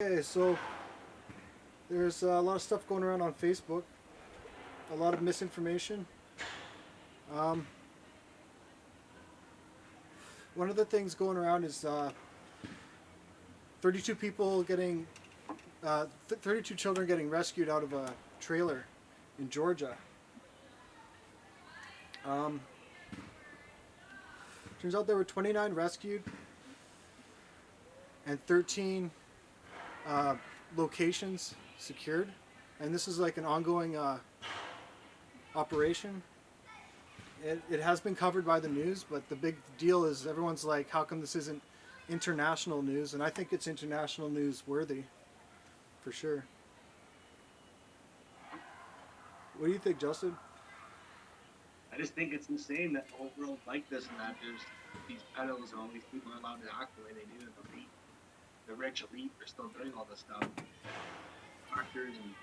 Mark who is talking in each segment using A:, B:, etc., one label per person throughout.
A: Okay, so there's a lot of stuff going around on Facebook, a lot of misinformation. Um, One of the things going around is 32 people getting, 32 children getting rescued out of a trailer in Georgia. Um, Turns out there were 29 rescued and 13 uh, locations secured, and this is like an ongoing operation. It has been covered by the news, but the big deal is everyone's like, how come this isn't international news? And I think it's international news worthy, for sure. What do you think, Justin?
B: I just think it's insane that the whole world's like this and that there's these pedos and all these people are allowed to act the way they do. The rich elite are still doing all this stuff. Actors and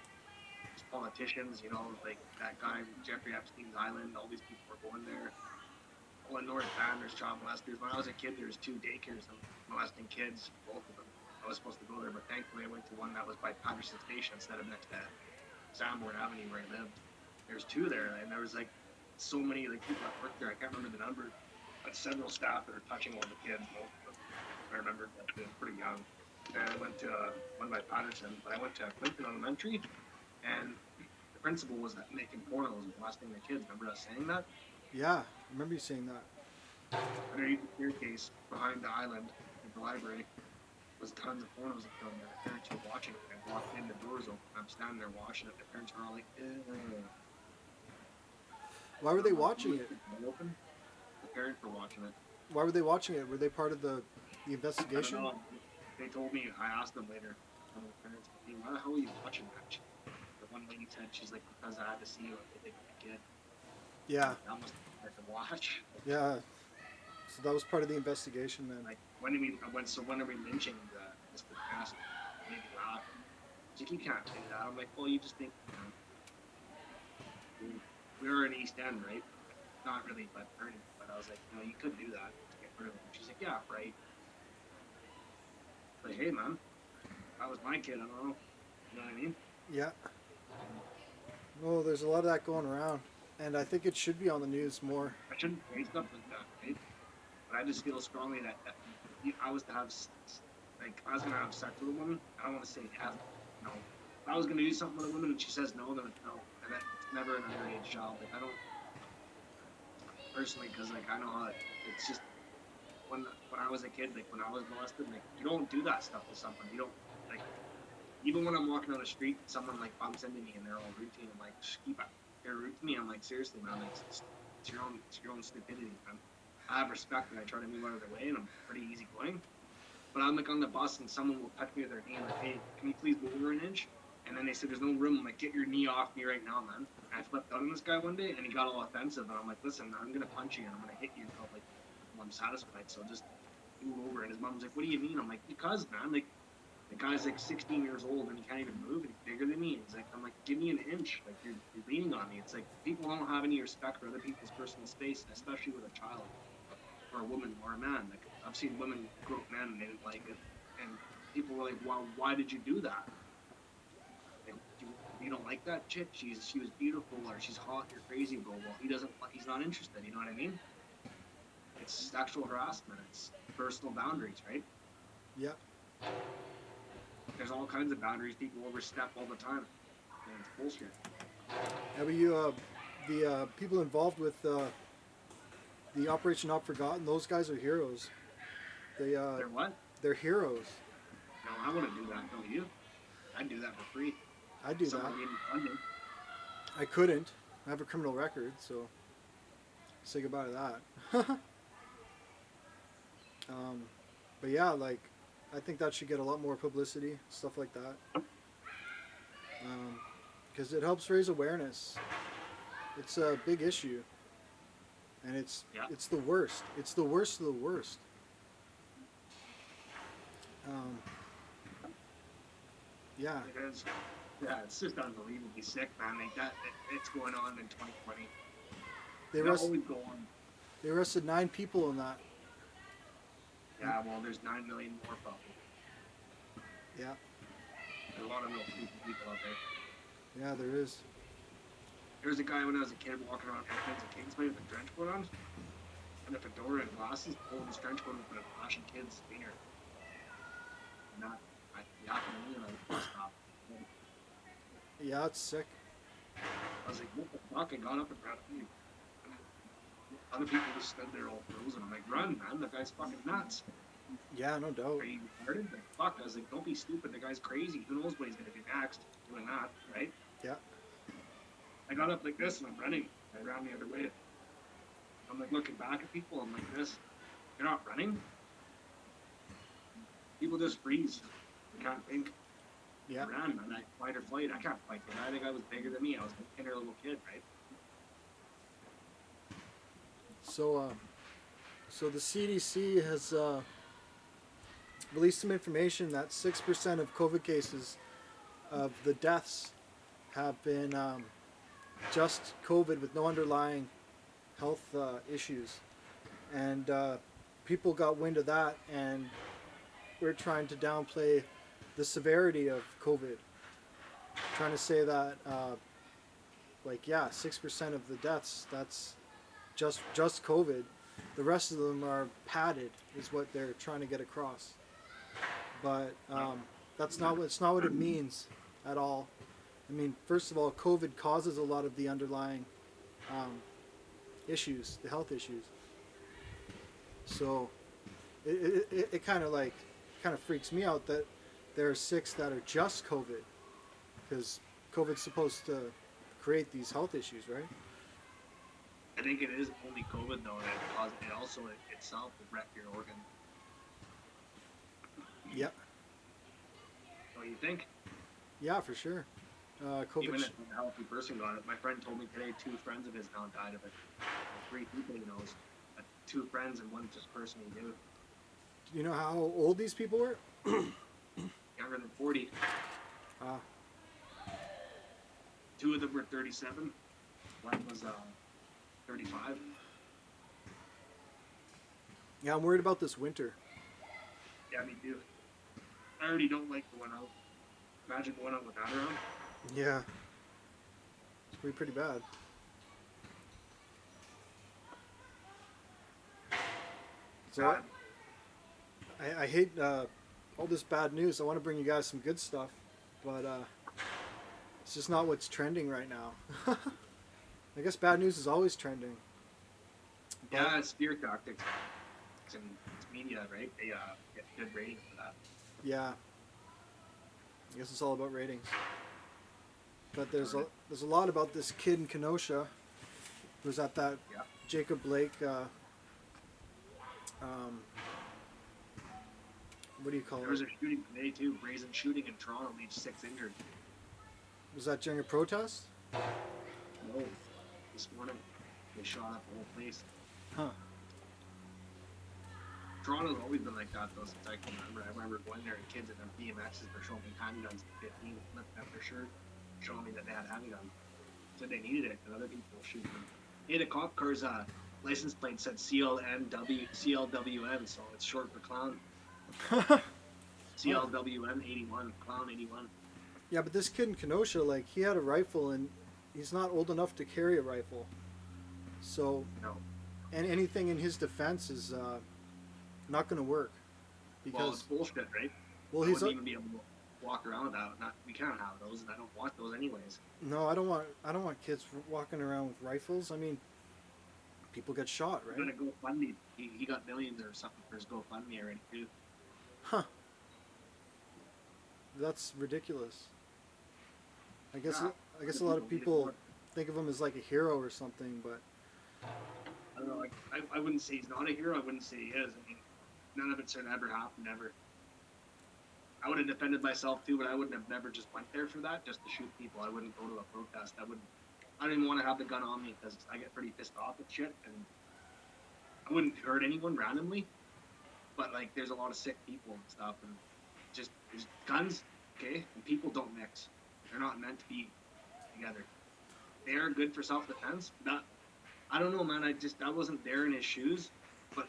B: politicians, like that guy, Jeffrey Epstein's Island, all these people were going there. All in North Van, there's child molesters. When I was a kid, there was two daycares molesting kids, both of them. I was supposed to go there, but thankfully I went to one that was by Patterson Station instead of next to Sanborn Avenue where I lived. There's two there, and there was like so many like people that worked there. I can't remember the number, but several staff that are touching all the kids. Most of them, I remember that they were pretty young. And I went to one by Patterson, but I went to Clinton Elementary, and the principal was making pornos and molesting the kids. Remember us saying that?
A: Yeah, I remember you saying that.
B: Underneath the staircase behind the island at the library was tons of pornos that filmed there. The parents were watching it. I walked in, the doors open. I'm standing there watching it. The parents were all like, "Ew."
A: Why were they
B: I'm like,
A: watching it?
B: open. The parents were watching it.
A: Why were they watching it? Were they part of the
B: I don't
A: investigation?
B: know. They told me. I asked them later. One of the parents, "Hey, why the hell are you watching that?" The one lady said, "She's like, because I had to see what they did with the kid." I'm
A: Yeah,
B: like, that must be hard to watch.
A: yeah. So that was part of the investigation then.
B: Like, when are we lynching this cast? Maybe laugh. She's like, you can't do that. I'm like, well, you just think, we're in East End, right? Not really, but Ernie. But I was like, you could do that to get rid of him. She's like, yeah, right. But hey, man, that was my kid. I don't know. You know what I mean?
A: Yeah. Well, there's a lot of that going around, and I think it should be on the news more.
B: I shouldn't say stuff like that, right? But I just feel strongly that I was to have, like, I was gonna have sex with a woman. I don't want to say yes, no. If I was gonna do something with a woman and she says no, then it's no, and that it's never an underage child. Like, I don't personally, because like I know how it's just when I was a kid, like when I was molested, like you don't do that stuff to someone. You don't like even when I'm walking on the street, someone like bumps into me and they're all routine. I'm like, keep up. They're rude to me. I'm like, seriously, man, like it's your own stupidity, man. I have respect and I try to move out of their way, and I'm pretty easygoing. But I'm like on the bus and someone will touch me with their knee and like, hey, can you please move over an inch? And then they said, there's no room. I'm like, get your knee off me right now, man. And I flipped out on this guy one day and he got all offensive. And I'm like, listen, man, I'm going to punch you and I'm going to hit you until like, I'm satisfied. So just move over. And his mom's like, what do you mean? I'm like, because, man, like, the guy's like 16 years old and he can't even move and he's bigger than me. He's like, I'm like, give me an inch. Like, you're leaning on me. It's like people don't have any respect for other people's personal space, especially with a child or a woman or a man. Like, I've seen women grope men and they didn't like it. And people were like, well, why did you do that? Like, you don't like that chick? She was beautiful or she's hot. You're crazy, bro. Well, he's not interested. You know what I mean? It's sexual harassment. It's personal boundaries, right?
A: Yeah.
B: There's all kinds of boundaries people overstep all the time, and it's bullshit.
A: Yeah, but the people involved with the Operation Not Forgotten, those guys are heroes. They
B: They're what?
A: they're heroes.
B: No, I want to do that. Don't you? I'd do that for free.
A: I do that.
B: Someone gave me funding.
A: I couldn't. I have a criminal record, so say goodbye to that. um, but yeah, like I think that should get a lot more publicity, stuff like that, because it helps raise awareness. It's a big issue, and
B: Yeah,
A: it's the worst. It's the worst of the worst. Um, yeah,
B: it is. Yeah, it's just unbelievably sick, man. Like that, it's going on in 2020.
A: they
B: That
A: arrest,
B: always go on.
A: they arrested 9 people in that.
B: Yeah, well, there's 9 million more probably.
A: Yeah,
B: There's a lot of real creepy people out there.
A: Yeah, there is.
B: There was a guy when I was a kid walking around Edmonds and Kingsway with a trench coat on and a fedora and glasses, pulling his trench coat and flashing kids' finger. Not, it happened to me and I stopped.
A: Yeah, it's sick.
B: I was like, what the fuck? I got up and grabbed him. Other people just stood there all frozen. I'm like, run, man. The guy's fucking nuts.
A: Yeah, no doubt.
B: Are you retarded? Like, fuck. I was like, don't be stupid. The guy's crazy. Who knows what he's going to do next doing that, right?
A: Yeah.
B: I got up like this and I'm running. I ran the other way. I'm like looking back at people. I'm like this. You're not running? People just freeze. They can't think.
A: Yeah.
B: I ran, man. I fight or flight. I can't fight. I think I was bigger than me. I was a tender little kid, right?
A: So the CDC has released some information that 6% of COVID cases of the deaths have been just COVID with no underlying health issues. And people got wind of that, and we're trying to downplay the severity of COVID. Trying to say that, 6% of the deaths, that's just COVID. The rest of them are padded, is what they're trying to get across. But that's not what it means at all. I mean, first of all, COVID causes a lot of the underlying issues, the health issues. So it kind of freaks me out that there are 6 that are just COVID, because COVID's supposed to create these health issues, right?
B: I think it is only COVID though that causes it. Also, itself will wreck your organ.
A: Yep.
B: What do you think?
A: Yeah, for sure. COVID.
B: Even if a healthy person got it. My friend told me today 2 friends of his now died of it. 3 people he knows. 2 friends and 1 just person he knew.
A: Do you know how old these people were?
B: Younger than 40. 2 of them were 37. 1 was 35.
A: Yeah, I'm worried about this winter.
B: Yeah, me too. I already don't like going out. Imagine going out with that around.
A: Yeah. It's pretty bad. So I hate all this bad news. I want to bring you guys some good stuff, but it's just not what's trending right now. I guess bad news is always trending. But,
B: Yeah, it's fear tactics. It's media, right? They get good ratings for that.
A: yeah. I guess it's all about ratings. But there's a lot about this kid in Kenosha who's at that
B: Yeah.
A: Jacob Blake. What do you call
B: There was
A: it?
B: a shooting today too. Brazen shooting in Toronto leaves 6 injured.
A: Was that during a protest?
B: No, this morning they shot up the whole place.
A: Huh.
B: Toronto's always been like that though since I can remember. I remember going there and kids at their BMXs were showing me handguns at 15, lifting up their shirt, showing me that they had handguns. Said they needed it, and other people were shooting them. Hey, the cop car's license plate said CLWN, so it's short for clown. CLWN 81, clown 81.
A: Yeah, but this kid in Kenosha, like, he had a rifle and he's not old enough to carry a rifle. So,
B: No.
A: and anything in his defense is not going to work.
B: Well, it's
A: Because,
B: bullshit, right?
A: well,
B: I
A: he's
B: wouldn't even be able to walk around with that. We can't have those, and I don't want those anyways.
A: no, I don't want kids walking around with rifles. I mean, people get shot,
B: I'm gonna
A: right?
B: GoFundMe. He got millions or something for his GoFundMe already too.
A: Huh. That's ridiculous. I guess
B: Yeah.
A: I guess a lot of people think of him as like a hero or something, but
B: I don't know. Like, I wouldn't say he's not a hero. I wouldn't say he is. I mean, none of it's gonna ever happen. Ever. I would have defended myself too, but I wouldn't have never just went there for that just to shoot people. I wouldn't go to a protest. I don't even want to have the gun on me because I get pretty pissed off at shit, and I wouldn't hurt anyone randomly. But like, there's a lot of sick people and stuff, and just there's guns, okay, and people don't mix. They're not meant to be together. They are good for self-defense. I don't know, man. I wasn't there in his shoes, but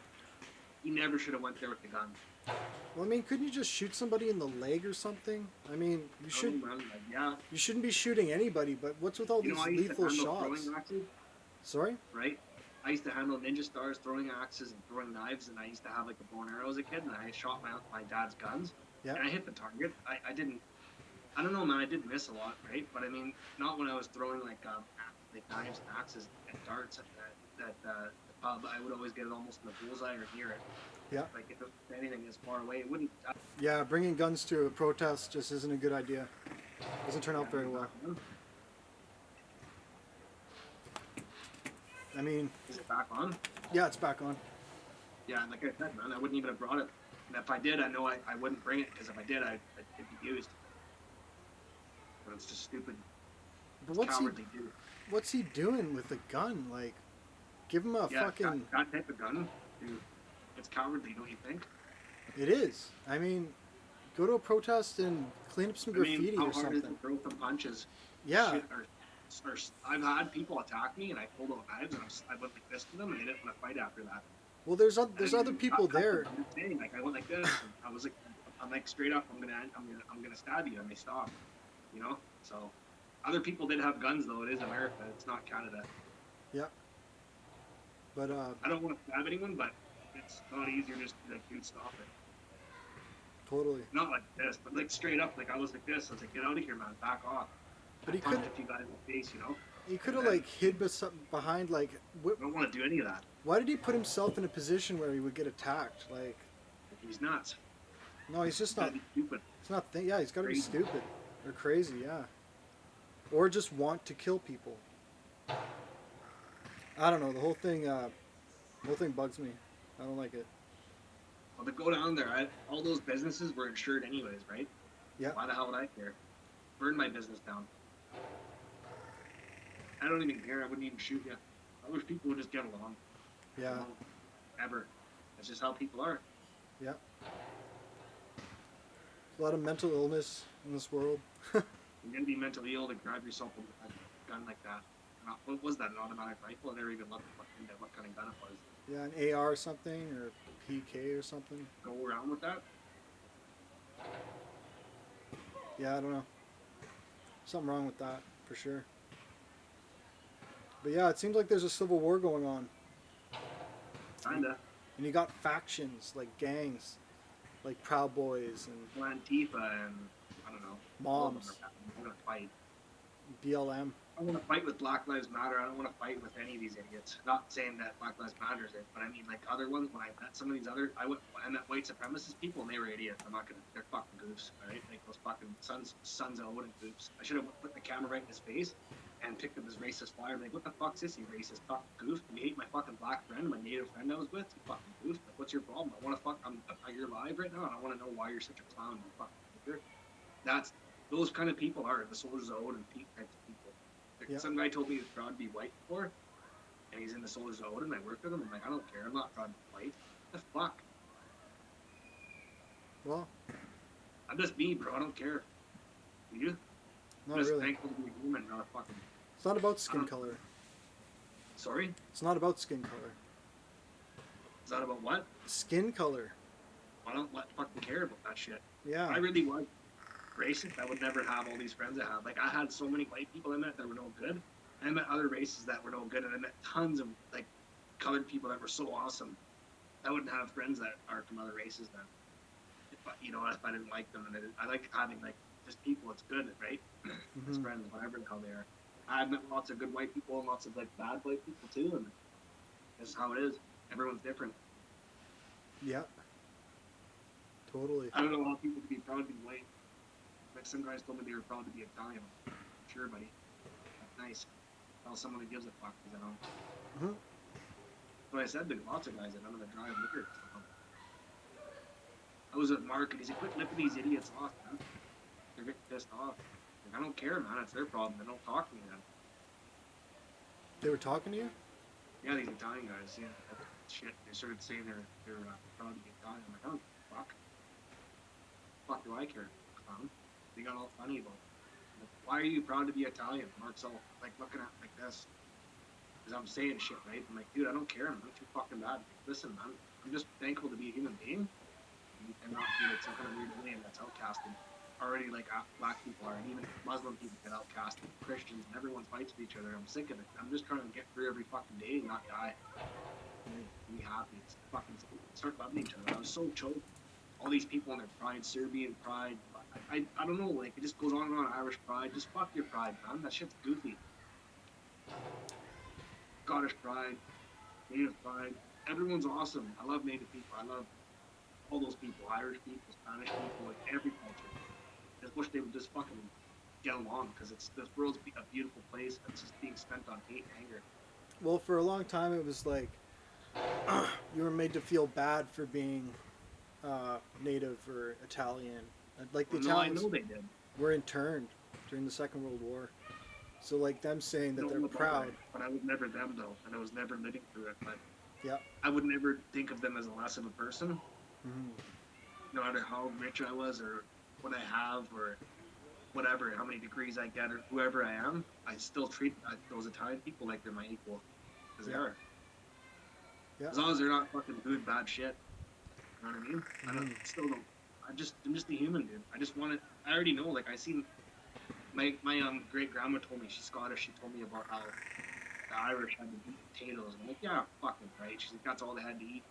B: he never should have went there with the gun.
A: Well, I mean, couldn't you just shoot somebody in the leg or something? I mean,
B: I don't know, man. Like, yeah,
A: you shouldn't be shooting anybody, but what's with all
B: you know,
A: these
B: I used to
A: lethal
B: handle throwing
A: shots?
B: axes,
A: Sorry?
B: right? I used to handle ninja stars, throwing axes, and throwing knives, and I used to have like a bow and arrow as a kid, and I shot my dad's guns,
A: Yeah.
B: and I hit the target. I didn't. I don't know, man. I did miss a lot, right? But I mean, not when I was throwing like knives and axes and darts at the pub. I would always get it almost in the bullseye or near it.
A: Yeah.
B: Like if it, anything is far away, it wouldn't.
A: Yeah, bringing guns to a protest just isn't a good idea. Doesn't turn out very well. I mean,
B: Is it back on?
A: yeah, it's back on.
B: Yeah, like I said, man, I wouldn't even have brought it. And if I did, I know I wouldn't bring it because if I did, it'd be used. But it's just stupid.
A: But
B: It's cowardly, dude.
A: what's he doing with the gun? Like, give him a
B: Yeah,
A: fucking.
B: that type of gun, dude. It's cowardly, don't you think?
A: It is. I mean, go to a protest and clean up some graffiti
B: how
A: or
B: hard is it to
A: something.
B: throw some punches?
A: Yeah.
B: Shit, or I've had people attack me and I pulled out knives and I went like this to them and they didn't want to fight after that.
A: Well, there's other people there.
B: I'm just saying, like I went like this. And I was like, I'm like straight up. I'm gonna stab you, and they stopped. You know. So, other people did have guns though. It is America. It's not Canada.
A: Yeah. But
B: I don't want to stab anyone, but it's not easier just to like, dude, stop it.
A: totally.
B: Not like this, but like straight up. Like I was like this. I was like, get out of here, man. Back off.
A: But he
B: Punch
A: could
B: a few guys in the face, you know.
A: he could have like hid behind like.
B: I don't want to do any of that.
A: Why did he put himself in a position where he would get attacked? Like,
B: He's nuts.
A: no, he's just
B: He's
A: not.
B: gotta be stupid.
A: He's not. Yeah, he's got to be
B: Crazy.
A: stupid or crazy. Yeah. Or just want to kill people. I don't know. The whole thing bugs me. I don't like it.
B: Well, to go down there, all those businesses were insured anyways, right?
A: Yeah.
B: Why the hell would I care? Burn my business down. I don't even care. I wouldn't even shoot you. I wish people would just get along.
A: Yeah.
B: You know? Ever. That's just how people are.
A: Yeah. A lot of mental illness in this world.
B: You're gonna be mentally ill to grab yourself a gun like that. What was that? An automatic rifle? I never even looked into what kind of gun it was.
A: Yeah, an AR or something or PK or something.
B: Go around with that?
A: Yeah, I don't know. Something wrong with that for sure. But yeah, it seems like there's a civil war going on,
B: Kinda.
A: and you got factions like gangs, like Proud Boys and
B: Well, Antifa and I don't know. All of them
A: Moms,
B: are gonna fight.
A: BLM.
B: I want to fight with Black Lives Matter. I don't want to fight with any of these idiots. Not saying that Black Lives Matter is it, but I mean like other ones. When I met some of these other, I met white supremacist people and they were idiots. I'm not gonna. They're fucking goofs, all right? Like those fucking sons of Odin goofs. I should have put the camera right in his face and picked up his racist flyer. Like, what the fuck's this, you racist fucking goof? You hate my fucking black friend, my native friend I was with. You fucking goof. Like, what's your problem? I want to fuck. You're live right now, and I want to know why you're such a clown. You fucking goof. That's those kind of people are the soldiers of Odin types of people.
A: Yeah.
B: Some guy told me he was proud to be white before, and he's in the Soldiers of Odin. I work with him. I'm like, I don't care. I'm not proud to be white. What the fuck?
A: Well,
B: I'm just me, bro. I don't care. You?
A: not
B: I'm just
A: really.
B: thankful to be a human, not a fucking.
A: It's not about skin color.
B: Sorry?
A: It's not about skin color.
B: Is that about what?
A: Skin color.
B: I don't fucking care about that shit.
A: Yeah.
B: I really was racist. I would never have all these friends I have. Like, I had so many white people I met that were no good. I met other races that were no good, and I met tons of, like, colored people that were so awesome. I wouldn't have friends that are from other races then. If I didn't like them. And I like having, like, just people. It's good, right? As friends, whatever the hell they are. I've met lots of good white people and lots of, like, bad white people, too, and this is how it is. Everyone's different.
A: Yeah. Totally.
B: I don't know how people can be proud to be white. Like some guys told me they were proud to be Italian. Sure, buddy. That's nice. Tell someone who gives a fuck, because I don't.
A: Mhm.
B: But I said to lots of guys that I'm gonna drive liquor. I was with Mark and he's like, quit flipping these idiots off, man. They're getting pissed off. Like, I don't care, man. It's their problem. They don't talk to me then.
A: They were talking to you?
B: Yeah, these Italian guys, yeah. Shit, they started saying they're proud to be Italian. I'm like, oh, fuck. Fuck do I care, clown? They got all funny about it. Like, why are you proud to be Italian? Mark's all, like, looking at me like this. Because I'm saying shit, right? I'm like, dude, I don't care. I'm not too fucking bad. Listen, man, I'm just thankful to be a human being. and not be like some kind of weird alien that's outcasted. Already, like black people are, and even Muslim people get outcasted, Christians, and everyone fights with each other. I'm sick of it. I'm just trying to get through every fucking day and not die. Be happy. It's fucking start loving each other. I was so choked. All these people in their pride, Serbian pride. I don't know. Like it just goes on and on. Irish pride. Just fuck your pride, man. That shit's goofy. Scottish pride, Native pride. Everyone's awesome. I love Native people. I love all those people. Irish people, Spanish people, like every culture. I just wish they would just fucking get along because it's this world's a beautiful place that's just being spent on hate and anger.
A: Well, for a long time, it was like you were made to feel bad for being native or Italian. Like the
B: Well, no, I
A: Italians
B: know they did.
A: were interned during the Second World War. So like them saying that
B: No,
A: they're
B: about
A: proud.
B: that, but I was never them though, and I was never living through it. But
A: Yeah.
B: I would never think of them as less of a person,
A: Hmm.
B: no matter how rich I was or what I have or whatever, how many degrees I get or whoever I am. I still treat those Italian people like they're my equal, because they
A: Yeah.
B: are.
A: Yeah.
B: As long as they're not fucking doing bad shit. You know what I mean? I don't still don't. I'm just a human, dude. I just want it. I already know. Like I seen my great grandma told me she's Scottish. She told me about how the Irish had to eat potatoes. I'm like, yeah, fucking right. She's like, that's all they had to eat.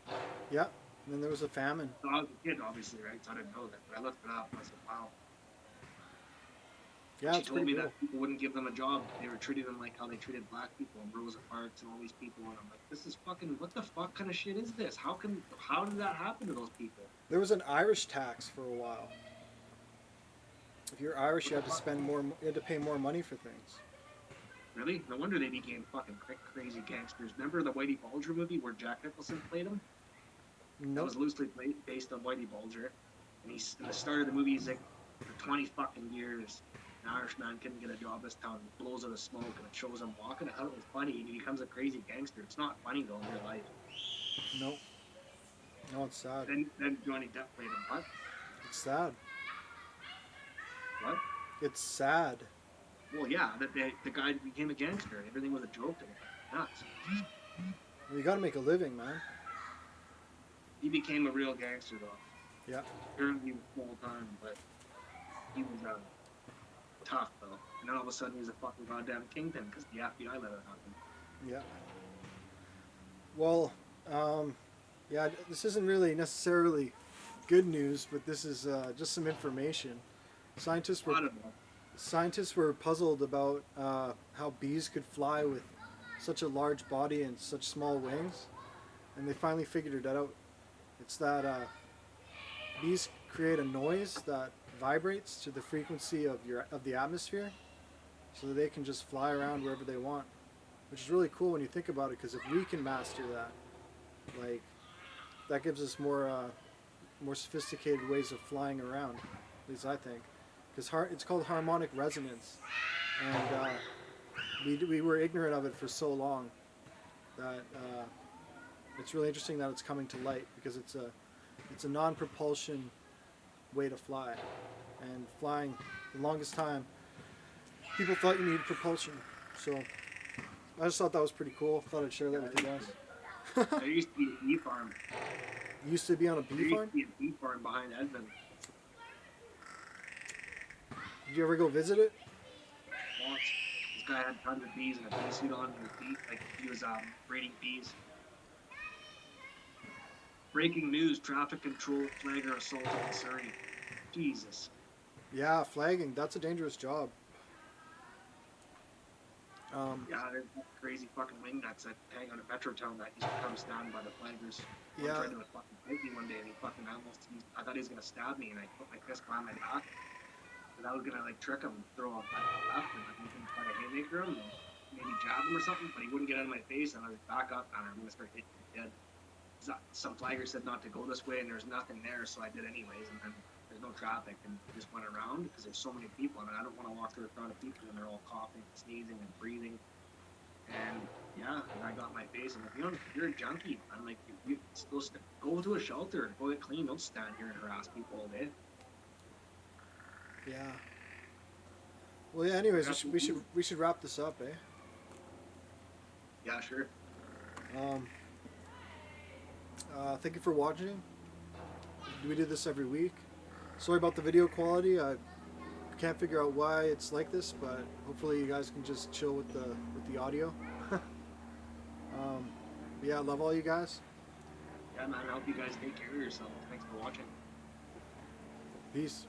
A: Yeah. And then there was a famine.
B: So I was a kid, obviously, right? So I didn't know that. But I looked it up. And I said, wow.
A: Yeah,
B: She
A: it's
B: told
A: pretty
B: me
A: cool.
B: that people wouldn't give them a job. They were treating them like how they treated black people and Rosa Parks and all these people. And I'm like, this is fucking, what the fuck kind of shit is this? How did that happen to those people?
A: There was an Irish tax for a while. If you're Irish, you had to spend more. You had to pay more money for things.
B: Really? No wonder they became fucking crazy gangsters. Remember the Whitey Bulger movie where Jack Nicholson played him? That
A: Nope.
B: was loosely based on Whitey Bulger. And he's in the start of the movie, he's like, for 20 fucking years, an Irish man couldn't get a job this town. He blows out of smoke and it shows him walking. I thought it was funny. He becomes a crazy gangster. It's not funny though in real life.
A: Nope. No, it's sad.
B: Then Johnny Depp played him. What?
A: It's sad.
B: What?
A: It's sad.
B: Well, yeah, that the guy became a gangster. Everything was a joke to him. Nuts.
A: You got to make a living, man.
B: He became a real gangster though.
A: Yeah.
B: Apparently he was full time, but he was tough though. And then all of a sudden he was a fucking goddamn kingpin because the FBI let it happen.
A: Yeah. Well, yeah, this isn't really necessarily good news, but this is just some information. Scientists
B: I
A: were
B: don't know.
A: scientists were puzzled about how bees could fly with such a large body and such small wings, and they finally figured it out. It's that bees create a noise that vibrates to the frequency of the atmosphere, so that they can just fly around wherever they want, which is really cool when you think about it. Because if we can master that, like, that gives us more sophisticated ways of flying around. At least I think, because it's called harmonic resonance, and we were ignorant of it for so long that it's really interesting that it's coming to light, because it's a non-propulsion way to fly, and flying the longest time people thought you needed propulsion. So I just thought that was pretty cool. Thought I'd share that with you guys.
B: There used to be a bee farm.
A: You used to be on a
B: There
A: bee
B: used
A: farm?
B: to be a bee farm behind Edmond.
A: Did you ever go visit it?
B: Once. This guy had tons of bees and a bee suit on. He was breeding bees. Breaking news: traffic control flagger assaulted in Surrey. Jesus.
A: Yeah, flagging. That's a dangerous job.
B: Yeah, there's crazy fucking wingnuts that hang on at Metrotown that used to come stand by the flaggers.
A: Yeah.
B: I tried to fucking fight me one day and he fucking I thought he was gonna stab me and I put my fist behind my back. And I was gonna like trick him, throw him back left and like try to haymaker him, and maybe jab him or something, but he wouldn't get out of my face and I was back up and I'm gonna start hitting him dead. Some flagger said not to go this way and there's nothing there, so I did anyways, and then there's no traffic and I just went around because there's so many people and I don't want to walk through a crowd of people and they're all coughing, sneezing and breathing. And yeah, and I got my face and like, you're a junkie. I'm like, you supposed to go to a shelter, go get clean, don't stand here and harass people all day.
A: Yeah. Well, yeah. Anyways, we should wrap this up, eh?
B: Yeah, sure.
A: Thank you for watching. we do this every week. Sorry about the video quality. I can't figure out why it's like this, but hopefully you guys can just chill with the audio. Yeah, I love all you guys.
B: Yeah, man. I hope you guys take care of yourself. Thanks for watching.
A: Peace.